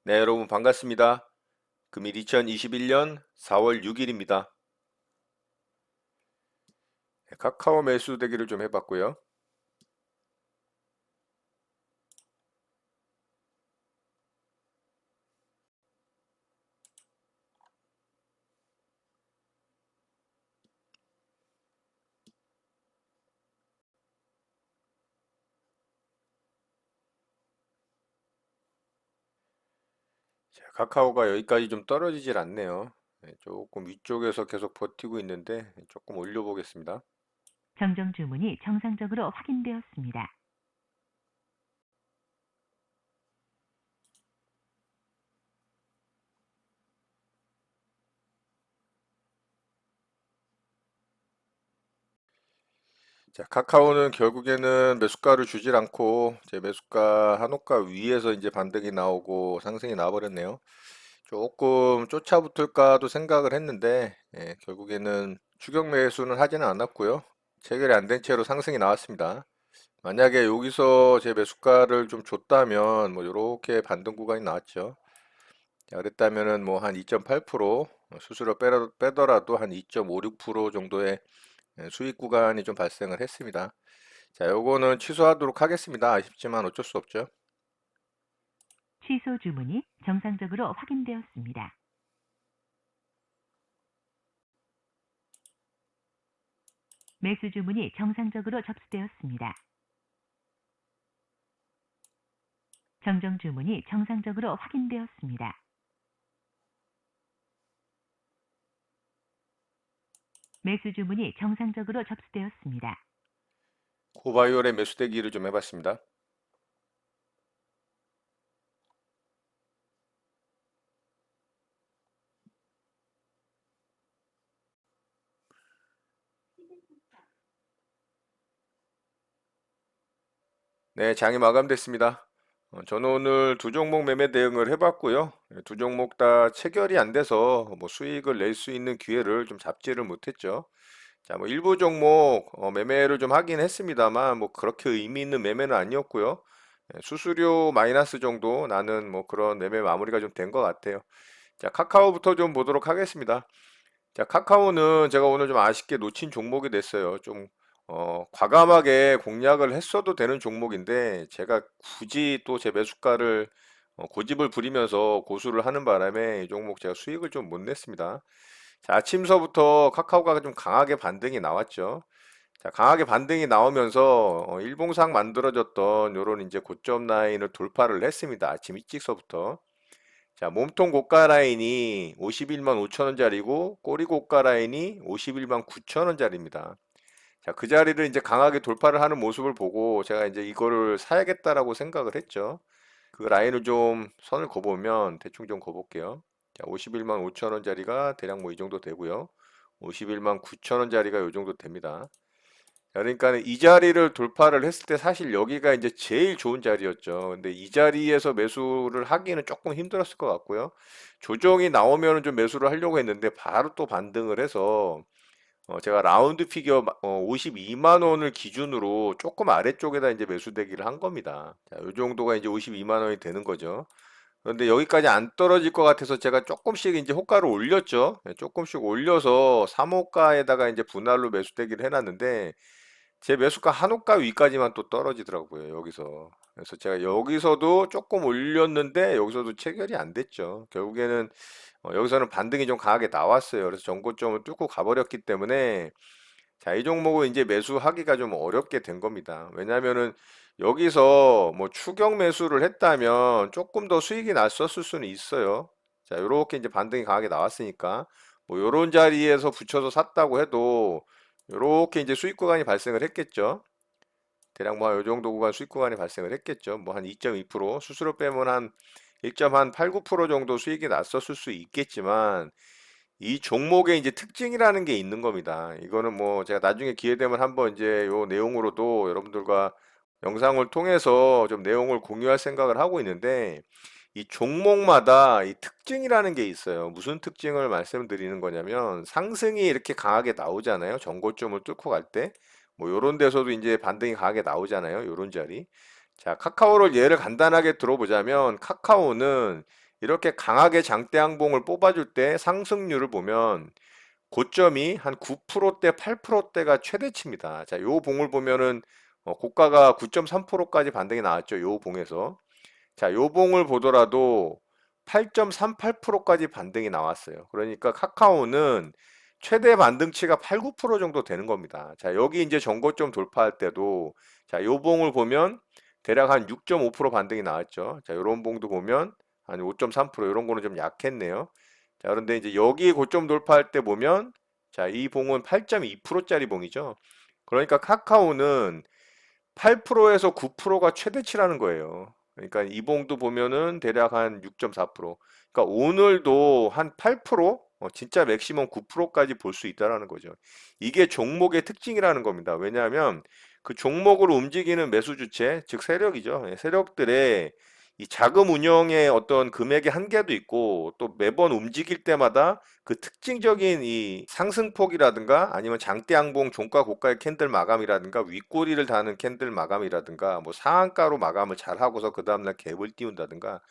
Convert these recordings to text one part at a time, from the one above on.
네, 여러분 반갑습니다. 금일 2021년 4월 6일입니다. 카카오 매수 대기를 좀 해봤고요. 자, 카카오가 여기까지 좀 떨어지질 않네요. 네, 조금 위쪽에서 계속 버티고 있는데 조금 올려보겠습니다. 정정 주문이 정상적으로 확인되었습니다. 자, 카카오는 결국에는 매수가를 주질 않고 제 매수가 한호가 위에서 이제 반등이 나오고 상승이 나와버렸네요. 조금 쫓아붙을까도 생각을 했는데 결국에는 추격 매수는 하지는 않았고요. 체결이 안 된 채로 상승이 나왔습니다. 만약에 여기서 제 매수가를 좀 줬다면 뭐 이렇게 반등 구간이 나왔죠. 자, 그랬다면은 뭐 한 2.8% 수수료 빼더라도 한 2.56% 정도의 수익 구간이 좀 발생을 했습니다. 자, 요거는 취소하도록 하겠습니다. 아쉽지만 어쩔 수 없죠. 취소 주문이 정상적으로 확인되었습니다. 매수 주문이 정상적으로 접수되었습니다. 정정 주문이 정상적으로 확인되었습니다. 매수 주문이 정상적으로 접수되었습니다. 고바이올의 매수 대기를 좀 해봤습니다. 네, 장이 마감됐습니다. 저는 오늘 두 종목 매매 대응을 해봤고요. 두 종목 다 체결이 안 돼서 뭐 수익을 낼 수 있는 기회를 좀 잡지를 못했죠. 자, 뭐 일부 종목 매매를 좀 하긴 했습니다만 뭐 그렇게 의미 있는 매매는 아니었고요. 수수료 마이너스 정도 나는 뭐 그런 매매 마무리가 좀 된 것 같아요. 자, 카카오부터 좀 보도록 하겠습니다. 자, 카카오는 제가 오늘 좀 아쉽게 놓친 종목이 됐어요. 좀 과감하게 공략을 했어도 되는 종목인데 제가 굳이 또 제 매수가를 고집을 부리면서 고수를 하는 바람에 이 종목 제가 수익을 좀 못 냈습니다. 자, 아침서부터 카카오가 좀 강하게 반등이 나왔죠. 자, 강하게 반등이 나오면서 일봉상 만들어졌던 요런 이제 고점 라인을 돌파를 했습니다. 아침 일찍서부터. 자, 몸통 고가 라인이 51만 5천 원짜리고 꼬리 고가 라인이 51만 9천 원짜리입니다. 자, 그 자리를 이제 강하게 돌파를 하는 모습을 보고 제가 이제 이거를 사야겠다라고 생각을 했죠. 그 라인을 좀 선을 그어보면 대충 좀 그어볼게요. 자, 51만 5천 원짜리가 대략 뭐 이 정도 되고요. 51만 9천 원짜리가 이 정도 됩니다. 그러니까 이 자리를 돌파를 했을 때 사실 여기가 이제 제일 좋은 자리였죠. 근데 이 자리에서 매수를 하기는 조금 힘들었을 것 같고요. 조정이 나오면 좀 매수를 하려고 했는데 바로 또 반등을 해서 제가 라운드 피겨 52만 원을 기준으로 조금 아래쪽에다 이제 매수 대기를 한 겁니다. 자, 이 정도가 이제 52만 원이 되는 거죠. 그런데 여기까지 안 떨어질 것 같아서 제가 조금씩 이제 호가를 올렸죠. 네, 조금씩 올려서 3호가에다가 이제 분할로 매수 대기를 해놨는데 제 매수가 한호가 위까지만 또 떨어지더라고요, 여기서. 그래서 제가 여기서도 조금 올렸는데 여기서도 체결이 안 됐죠. 결국에는 여기서는 반등이 좀 강하게 나왔어요. 그래서 전고점을 뚫고 가버렸기 때문에 자, 이 종목은 이제 매수하기가 좀 어렵게 된 겁니다. 왜냐면은 여기서 뭐 추격 매수를 했다면 조금 더 수익이 났었을 수는 있어요. 자, 요렇게 이제 반등이 강하게 나왔으니까 뭐 요런 자리에서 붙여서 샀다고 해도 요렇게 이제 수익 구간이 발생을 했겠죠. 대략 뭐 요 정도 구간 수익 구간이 발생을 했겠죠. 뭐 한 2.2% 수수료 빼면 한 1.89% 정도 수익이 났었을 수 있겠지만 이 종목의 이제 특징이라는 게 있는 겁니다. 이거는 뭐 제가 나중에 기회 되면 한번 이제 요 내용으로도 여러분들과 영상을 통해서 좀 내용을 공유할 생각을 하고 있는데 이 종목마다 이 특징이라는 게 있어요. 무슨 특징을 말씀드리는 거냐면 상승이 이렇게 강하게 나오잖아요. 전고점을 뚫고 갈 때. 뭐 요런 데서도 이제 반등이 강하게 나오잖아요. 요런 자리. 자, 카카오를 예를 간단하게 들어보자면 카카오는 이렇게 강하게 장대 항봉을 뽑아줄 때 상승률을 보면 고점이 한 9%대, 8%대가 최대치입니다. 자, 요 봉을 보면은 고가가 9.3%까지 반등이 나왔죠. 요 봉에서. 자, 요 봉을 보더라도 8.38%까지 반등이 나왔어요. 그러니까 카카오는 최대 반등치가 8, 9% 정도 되는 겁니다. 자, 여기 이제 전고점 돌파할 때도 자, 요 봉을 보면 대략 한 6.5% 반등이 나왔죠. 자, 요런 봉도 보면 한 5.3% 이런 거는 좀 약했네요. 자, 그런데 이제 여기 고점 돌파할 때 보면 자, 이 봉은 8.2%짜리 봉이죠. 그러니까 카카오는 8%에서 9%가 최대치라는 거예요. 그러니까 이봉도 보면은 대략 한 6.4%. 그러니까 오늘도 한 8%, 진짜 맥시멈 9%까지 볼 수 있다라는 거죠. 이게 종목의 특징이라는 겁니다. 왜냐하면 그 종목으로 움직이는 매수 주체, 즉 세력이죠. 예, 세력들의 이 자금 운영의 어떤 금액의 한계도 있고 또 매번 움직일 때마다 그 특징적인 이 상승폭이라든가 아니면 장대 양봉 종가 고가의 캔들 마감이라든가 윗꼬리를 다는 캔들 마감이라든가 뭐 상한가로 마감을 잘 하고서 그 다음날 갭을 띄운다든가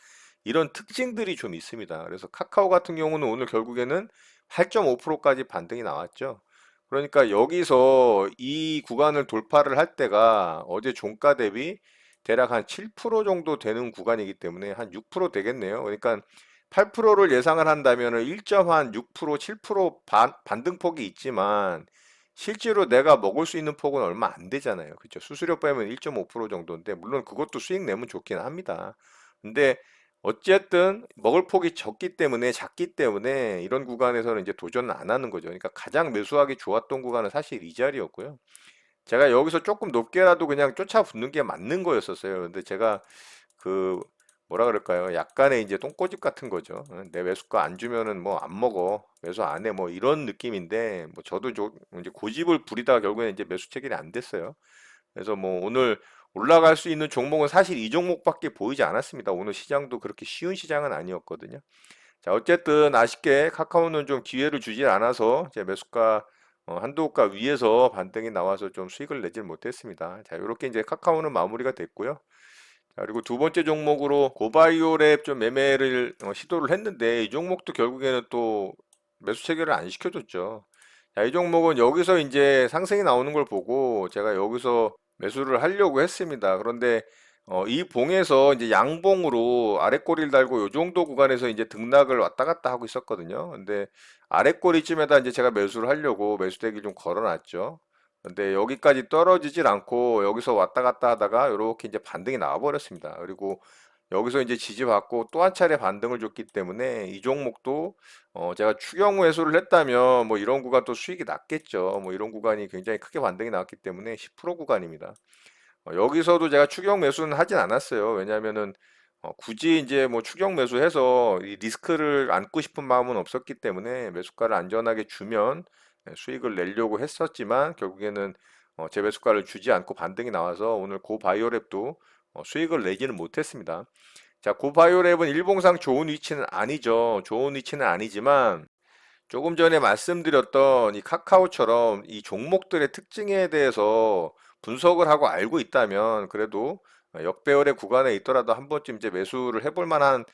이런 특징들이 좀 있습니다. 그래서 카카오 같은 경우는 오늘 결국에는 8.5%까지 반등이 나왔죠. 그러니까 여기서 이 구간을 돌파를 할 때가 어제 종가 대비 대략 한 7% 정도 되는 구간이기 때문에 한 6% 되겠네요. 그러니까 8%를 예상을 한다면 1.6%, 7% 반등폭이 있지만 실제로 내가 먹을 수 있는 폭은 얼마 안 되잖아요. 그렇죠? 수수료 빼면 1.5% 정도인데 물론 그것도 수익 내면 좋긴 합니다. 근데 어쨌든 먹을 폭이 작기 때문에 이런 구간에서는 이제 도전을 안 하는 거죠. 그러니까 가장 매수하기 좋았던 구간은 사실 이 자리였고요. 제가 여기서 조금 높게라도 그냥 쫓아붙는 게 맞는 거였었어요. 근데 제가 그 뭐라 그럴까요? 약간의 이제 똥꼬집 같은 거죠. 내 매수가 안 주면은 뭐 안 먹어. 매수 안 해. 뭐 이런 느낌인데 뭐 저도 이제 고집을 부리다가 결국에는 이제 매수 체결이 안 됐어요. 그래서 뭐 오늘 올라갈 수 있는 종목은 사실 이 종목밖에 보이지 않았습니다. 오늘 시장도 그렇게 쉬운 시장은 아니었거든요. 자, 어쨌든 아쉽게 카카오는 좀 기회를 주질 않아서 제 매수가 한도 가 위에서 반등이 나와서 좀 수익을 내질 못했습니다. 자, 이렇게 이제 카카오는 마무리가 됐고요. 자, 그리고 두 번째 종목으로 고바이오랩 좀 매매를 시도를 했는데 이 종목도 결국에는 또 매수 체결을 안 시켜줬죠. 자, 이 종목은 여기서 이제 상승이 나오는 걸 보고 제가 여기서 매수를 하려고 했습니다. 그런데 이 봉에서 이제 양봉으로 아랫꼬리를 달고 이 정도 구간에서 이제 등락을 왔다 갔다 하고 있었거든요. 근데 아랫꼬리쯤에다 이제 제가 매수를 하려고 매수대기 좀 걸어놨죠. 근데 여기까지 떨어지질 않고 여기서 왔다 갔다 하다가 이렇게 이제 반등이 나와 버렸습니다. 그리고 여기서 이제 지지받고 또 한 차례 반등을 줬기 때문에 이 종목도 제가 추경 매수를 했다면 뭐 이런 구간 또 수익이 났겠죠. 뭐 이런 구간이 굉장히 크게 반등이 나왔기 때문에 10% 구간입니다. 여기서도 제가 추경 매수는 하진 않았어요. 왜냐하면은 굳이 이제 뭐 추경 매수해서 이 리스크를 안고 싶은 마음은 없었기 때문에 매수가를 안전하게 주면 수익을 내려고 했었지만 결국에는 제 매수가를 주지 않고 반등이 나와서 오늘 고바이오랩도 수익을 내지는 못했습니다. 자, 고바이오랩은 일봉상 좋은 위치는 아니죠. 좋은 위치는 아니지만 조금 전에 말씀드렸던 이 카카오처럼 이 종목들의 특징에 대해서 분석을 하고 알고 있다면 그래도 역배열의 구간에 있더라도 한 번쯤 이제 매수를 해볼 만한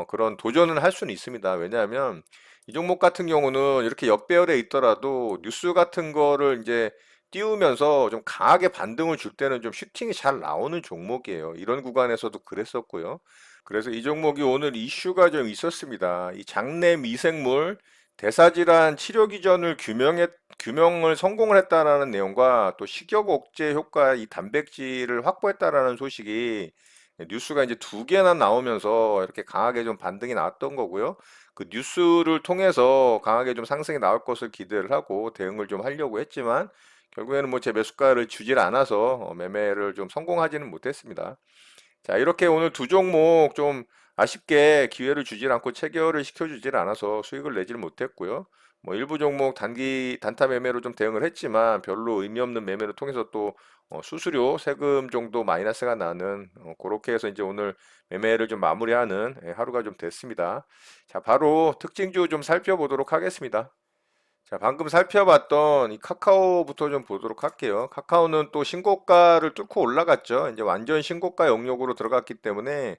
그런 도전을 할 수는 있습니다. 왜냐하면 이 종목 같은 경우는 이렇게 역배열에 있더라도 뉴스 같은 거를 이제 띄우면서 좀 강하게 반등을 줄 때는 좀 슈팅이 잘 나오는 종목이에요. 이런 구간에서도 그랬었고요. 그래서 이 종목이 오늘 이슈가 좀 있었습니다. 이 장내 미생물 대사질환 치료 기전을 규명을 성공을 했다라는 내용과 또 식욕 억제 효과 이 단백질을 확보했다라는 소식이 뉴스가 이제 두 개나 나오면서 이렇게 강하게 좀 반등이 나왔던 거고요. 그 뉴스를 통해서 강하게 좀 상승이 나올 것을 기대를 하고 대응을 좀 하려고 했지만 결국에는 뭐 제 매수가를 주질 않아서 매매를 좀 성공하지는 못했습니다. 자, 이렇게 오늘 두 종목 좀 아쉽게 기회를 주질 않고 체결을 시켜주질 않아서 수익을 내지를 못했고요. 뭐 일부 종목 단타 매매로 좀 대응을 했지만 별로 의미 없는 매매를 통해서 또 수수료 세금 정도 마이너스가 나는 그렇게 해서 이제 오늘 매매를 좀 마무리하는 하루가 좀 됐습니다. 자, 바로 특징주 좀 살펴보도록 하겠습니다. 자, 방금 살펴봤던 이 카카오부터 좀 보도록 할게요. 카카오는 또 신고가를 뚫고 올라갔죠. 이제 완전 신고가 영역으로 들어갔기 때문에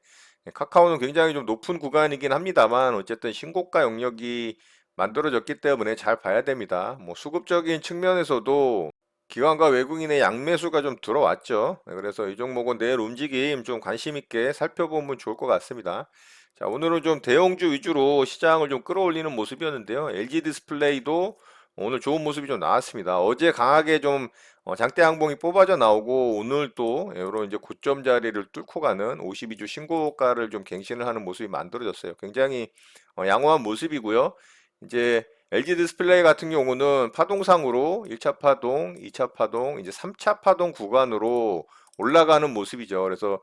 카카오는 굉장히 좀 높은 구간이긴 합니다만 어쨌든 신고가 영역이 만들어졌기 때문에 잘 봐야 됩니다. 뭐 수급적인 측면에서도 기관과 외국인의 양매수가 좀 들어왔죠. 그래서 이 종목은 내일 움직임 좀 관심 있게 살펴보면 좋을 것 같습니다. 자, 오늘은 좀 대형주 위주로 시장을 좀 끌어올리는 모습이었는데요. LG 디스플레이도 오늘 좋은 모습이 좀 나왔습니다. 어제 강하게 좀 장대 항봉이 뽑아져 나오고 오늘 또 이런 이제 고점 자리를 뚫고 가는 52주 신고가를 좀 갱신을 하는 모습이 만들어졌어요. 굉장히 양호한 모습이고요. 이제 LG 디스플레이 같은 경우는 파동상으로 1차 파동, 2차 파동, 이제 3차 파동 구간으로 올라가는 모습이죠. 그래서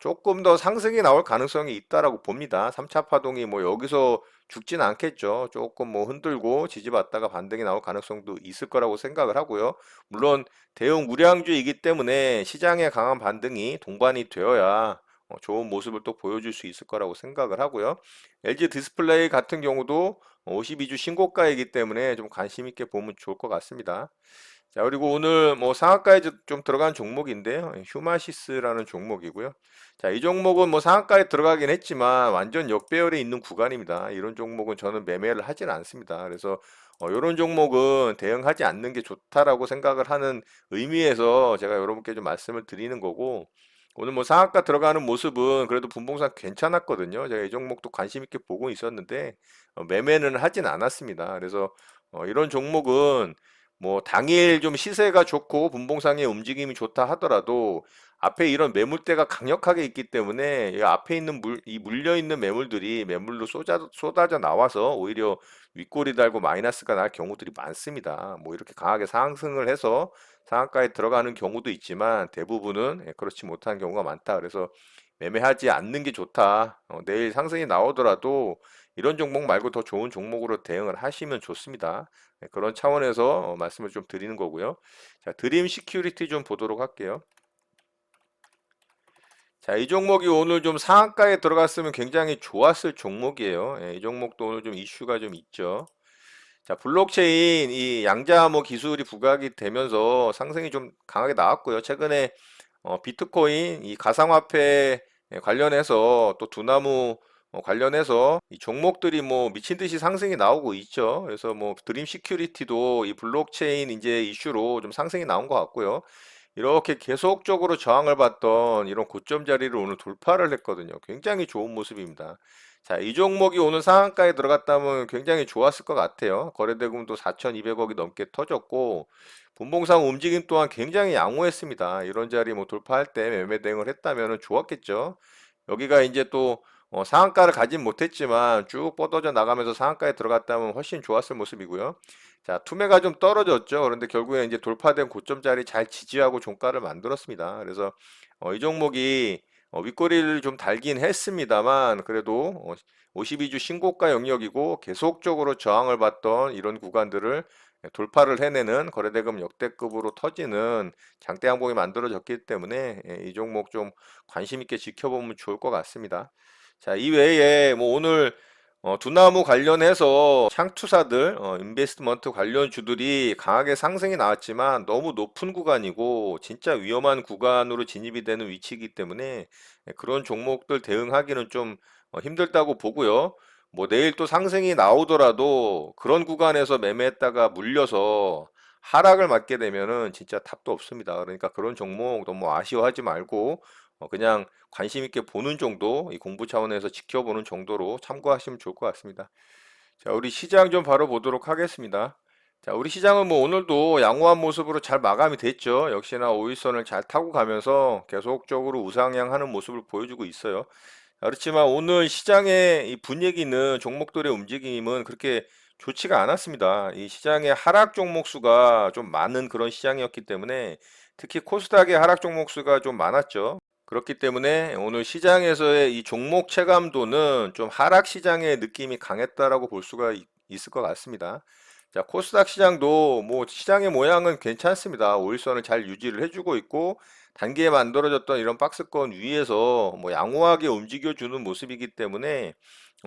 조금 더 상승이 나올 가능성이 있다라고 봅니다. 3차 파동이 뭐 여기서 죽진 않겠죠. 조금 뭐 흔들고 지지받다가 반등이 나올 가능성도 있을 거라고 생각을 하고요. 물론 대형 우량주이기 때문에 시장의 강한 반등이 동반이 되어야 좋은 모습을 또 보여줄 수 있을 거라고 생각을 하고요. LG 디스플레이 같은 경우도 52주 신고가이기 때문에 좀 관심 있게 보면 좋을 것 같습니다. 자, 그리고 오늘 뭐 상한가에 좀 들어간 종목인데요. 휴마시스라는 종목이고요. 자, 이 종목은 뭐 상한가에 들어가긴 했지만 완전 역배열에 있는 구간입니다. 이런 종목은 저는 매매를 하진 않습니다. 그래서 이런 종목은 대응하지 않는 게 좋다라고 생각을 하는 의미에서 제가 여러분께 좀 말씀을 드리는 거고, 오늘 뭐 상한가 들어가는 모습은 그래도 분봉상 괜찮았거든요. 제가 이 종목도 관심 있게 보고 있었는데 매매는 하진 않았습니다. 그래서 이런 종목은 뭐 당일 좀 시세가 좋고 분봉상의 움직임이 좋다 하더라도 앞에 이런 매물대가 강력하게 있기 때문에 이 앞에 있는 이 물려 있는 매물들이 매물로 쏟아져 나와서 오히려 윗골이 달고 마이너스가 날 경우들이 많습니다. 뭐 이렇게 강하게 상승을 해서 상한가에 들어가는 경우도 있지만 대부분은 그렇지 못한 경우가 많다. 그래서 매매하지 않는 게 좋다. 내일 상승이 나오더라도 이런 종목 말고 더 좋은 종목으로 대응을 하시면 좋습니다. 그런 차원에서 말씀을 좀 드리는 거고요. 자, 드림 시큐리티 좀 보도록 할게요. 자, 이 종목이 오늘 좀 상한가에 들어갔으면 굉장히 좋았을 종목이에요. 이 종목도 오늘 좀 이슈가 좀 있죠. 자, 블록체인 이 양자암호 기술이 부각이 되면서 상승이 좀 강하게 나왔고요. 최근에 비트코인 이 가상화폐 관련해서 또 두나무 관련해서 이 종목들이 뭐 미친 듯이 상승이 나오고 있죠. 그래서 뭐 드림 시큐리티도 이 블록체인 이제 이슈로 좀 상승이 나온 것 같고요. 이렇게 계속적으로 저항을 받던 이런 고점 자리를 오늘 돌파를 했거든요. 굉장히 좋은 모습입니다. 자, 이 종목이 오늘 상한가에 들어갔다면 굉장히 좋았을 것 같아요. 거래대금도 4,200억이 넘게 터졌고, 분봉상 움직임 또한 굉장히 양호했습니다. 이런 자리 뭐 돌파할 때 매매 대응을 했다면 좋았겠죠. 여기가 이제 또 상한가를 가진 못했지만 쭉 뻗어져 나가면서 상한가에 들어갔다면 훨씬 좋았을 모습이고요. 자, 투매가 좀 떨어졌죠. 그런데 결국에 이제 돌파된 고점 자리 잘 지지하고 종가를 만들었습니다. 그래서 이 종목이 윗꼬리를 좀 달긴 했습니다만 그래도 52주 신고가 영역이고 계속적으로 저항을 받던 이런 구간들을 돌파를 해내는 거래대금 역대급으로 터지는 장대 항봉이 만들어졌기 때문에 이 종목 좀 관심 있게 지켜보면 좋을 것 같습니다. 자, 이외에 뭐 오늘 두나무 관련해서 창투사들, 인베스트먼트 관련 주들이 강하게 상승이 나왔지만 너무 높은 구간이고 진짜 위험한 구간으로 진입이 되는 위치이기 때문에 그런 종목들 대응하기는 좀 힘들다고 보고요. 뭐 내일 또 상승이 나오더라도 그런 구간에서 매매했다가 물려서 하락을 맞게 되면은 진짜 답도 없습니다. 그러니까 그런 종목 너무 아쉬워하지 말고 그냥 관심 있게 보는 정도, 이 공부 차원에서 지켜보는 정도로 참고하시면 좋을 것 같습니다. 자, 우리 시장 좀 바로 보도록 하겠습니다. 자, 우리 시장은 뭐 오늘도 양호한 모습으로 잘 마감이 됐죠. 역시나 5일선을 잘 타고 가면서 계속적으로 우상향하는 모습을 보여주고 있어요. 그렇지만 오늘 시장의 이 분위기는 종목들의 움직임은 그렇게 좋지가 않았습니다. 이 시장의 하락 종목 수가 좀 많은 그런 시장이었기 때문에 특히 코스닥의 하락 종목 수가 좀 많았죠. 그렇기 때문에 오늘 시장에서의 이 종목 체감도는 좀 하락 시장의 느낌이 강했다라고 볼 수가 있을 것 같습니다. 자, 코스닥 시장도 뭐 시장의 모양은 괜찮습니다. 5일선을 잘 유지를 해주고 있고 단기에 만들어졌던 이런 박스권 위에서 뭐 양호하게 움직여주는 모습이기 때문에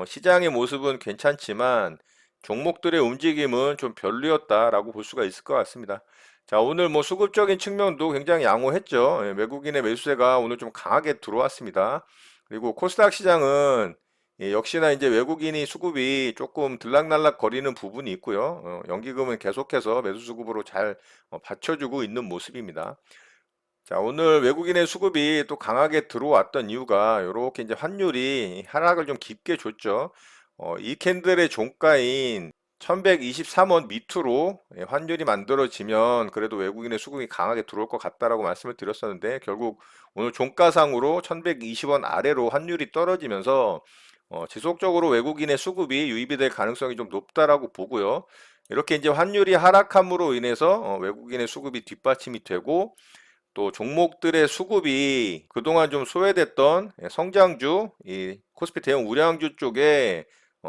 시장의 모습은 괜찮지만 종목들의 움직임은 좀 별로였다라고 볼 수가 있을 것 같습니다. 자, 오늘 뭐 수급적인 측면도 굉장히 양호했죠. 외국인의 매수세가 오늘 좀 강하게 들어왔습니다. 그리고 코스닥 시장은 역시나 이제 외국인이 수급이 조금 들락날락 거리는 부분이 있고요. 연기금은 계속해서 매수 수급으로 잘 받쳐주고 있는 모습입니다. 자, 오늘 외국인의 수급이 또 강하게 들어왔던 이유가 이렇게 이제 환율이 하락을 좀 깊게 줬죠. 이 캔들의 종가인 1123원 밑으로 환율이 만들어지면 그래도 외국인의 수급이 강하게 들어올 것 같다라고 말씀을 드렸었는데 결국 오늘 종가상으로 1120원 아래로 환율이 떨어지면서 지속적으로 외국인의 수급이 유입이 될 가능성이 좀 높다라고 보고요. 이렇게 이제 환율이 하락함으로 인해서 외국인의 수급이 뒷받침이 되고 또 종목들의 수급이 그동안 좀 소외됐던 성장주, 이 코스피 대형 우량주 쪽에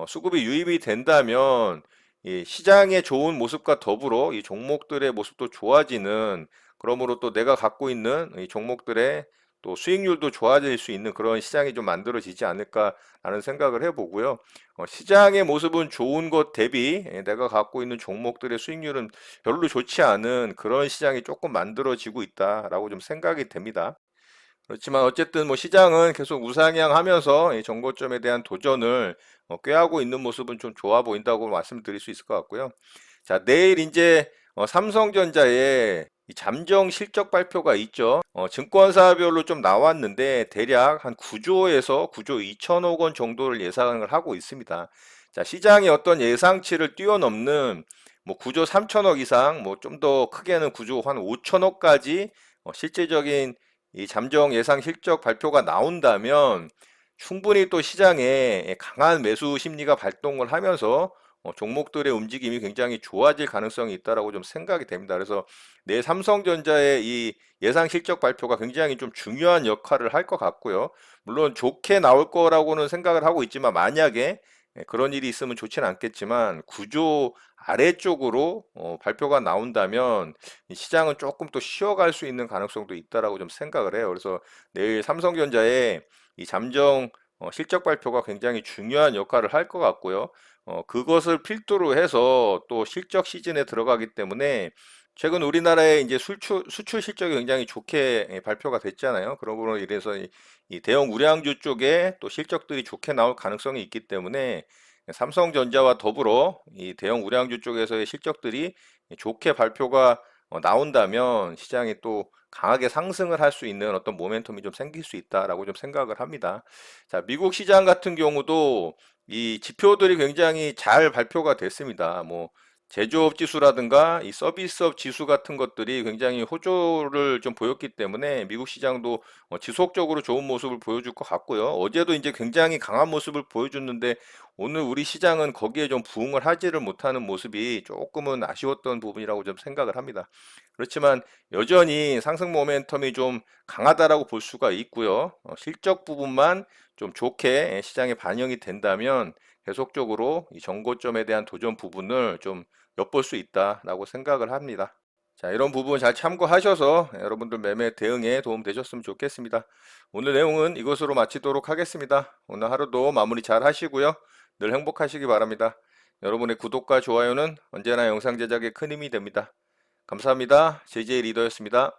수급이 유입이 된다면 이 시장의 좋은 모습과 더불어 이 종목들의 모습도 좋아지는, 그러므로 또 내가 갖고 있는 이 종목들의 또 수익률도 좋아질 수 있는 그런 시장이 좀 만들어지지 않을까라는 생각을 해보고요. 시장의 모습은 좋은 것 대비 내가 갖고 있는 종목들의 수익률은 별로 좋지 않은 그런 시장이 조금 만들어지고 있다라고 좀 생각이 됩니다. 그렇지만 어쨌든 뭐 시장은 계속 우상향하면서 이 정고점에 대한 도전을 꾀하고 있는 모습은 좀 좋아 보인다고 말씀드릴 수 있을 것 같고요. 자, 내일 이제 삼성전자의 이 잠정 실적 발표가 있죠. 증권사별로 좀 나왔는데 대략 한 9조에서 9조 2천억 원 정도를 예상을 하고 있습니다. 자, 시장의 어떤 예상치를 뛰어넘는 뭐 9조 3천억 이상, 뭐 좀 더 크게는 9조 한 5천억까지 실질적인 이 잠정 예상 실적 발표가 나온다면 충분히 또 시장에 강한 매수 심리가 발동을 하면서 종목들의 움직임이 굉장히 좋아질 가능성이 있다라고 좀 생각이 됩니다. 그래서 내일 삼성전자의 이 예상 실적 발표가 굉장히 좀 중요한 역할을 할 것 같고요. 물론 좋게 나올 거라고는 생각을 하고 있지만 만약에 그런 일이 있으면 좋지는 않겠지만 구조 아래쪽으로 발표가 나온다면 이 시장은 조금 또 쉬어갈 수 있는 가능성도 있다라고 좀 생각을 해요. 그래서 내일 삼성전자의 이 잠정 실적 발표가 굉장히 중요한 역할을 할 것 같고요. 그것을 필두로 해서 또 실적 시즌에 들어가기 때문에 최근 우리나라의 이제 수출 실적이 굉장히 좋게 발표가 됐잖아요. 그러므로 이래서 이 대형 우량주 쪽에 또 실적들이 좋게 나올 가능성이 있기 때문에 삼성전자와 더불어 이 대형 우량주 쪽에서의 실적들이 좋게 발표가 나온다면 시장이 또 강하게 상승을 할 수 있는 어떤 모멘텀이 좀 생길 수 있다라고 좀 생각을 합니다. 자, 미국 시장 같은 경우도 이 지표들이 굉장히 잘 발표가 됐습니다. 뭐 제조업 지수라든가 이 서비스업 지수 같은 것들이 굉장히 호조를 좀 보였기 때문에 미국 시장도 지속적으로 좋은 모습을 보여줄 것 같고요. 어제도 이제 굉장히 강한 모습을 보여줬는데 오늘 우리 시장은 거기에 좀 부응을 하지를 못하는 모습이 조금은 아쉬웠던 부분이라고 좀 생각을 합니다. 그렇지만 여전히 상승 모멘텀이 좀 강하다라고 볼 수가 있고요. 실적 부분만 좀 좋게 시장에 반영이 된다면 계속적으로 이 정고점에 대한 도전 부분을 좀 엿볼 수 있다라고 생각을 합니다. 자, 이런 부분 잘 참고하셔서 여러분들 매매 대응에 도움 되셨으면 좋겠습니다. 오늘 내용은 이것으로 마치도록 하겠습니다. 오늘 하루도 마무리 잘 하시고요. 늘 행복하시기 바랍니다. 여러분의 구독과 좋아요는 언제나 영상 제작에 큰 힘이 됩니다. 감사합니다. JJ 리더였습니다.